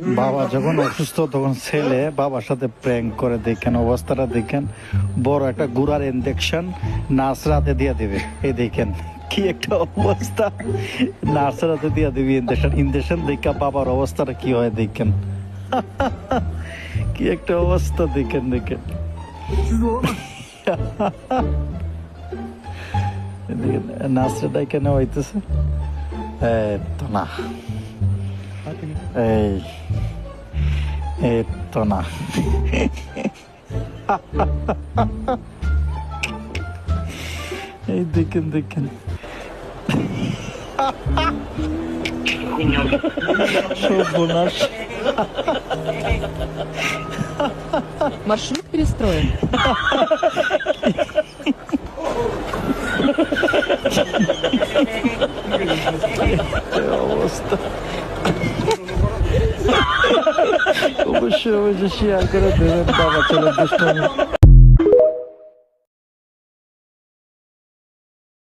বাবা যখন অসুস্থ তখন ছেলে বাবার সাথে প্র্যাঙ্ক করে, দেখেন অবস্থাটা দেখেন। বড় একটা গুড়ার ইনজেকশন নার্স রাতে দিয়ে দেবে, এই দেখেন কি একটা অবস্থা। নার্স রাতে দিয়ে দেবে ইনজেকশন দেখা বাবার অবস্থাটা কি হয় দেখেন। কি একটা অবস্থা দেখেন দেখেন। নার্সটা কেন হইতেছে তো না, এই তো না। এই দেখেন দেখেন সর্বনাশ। Маршрут перестроен. অবস্থা অবশ্যই শেয়ার করে দেবেন বাবা ছেলের দুষ্টামি।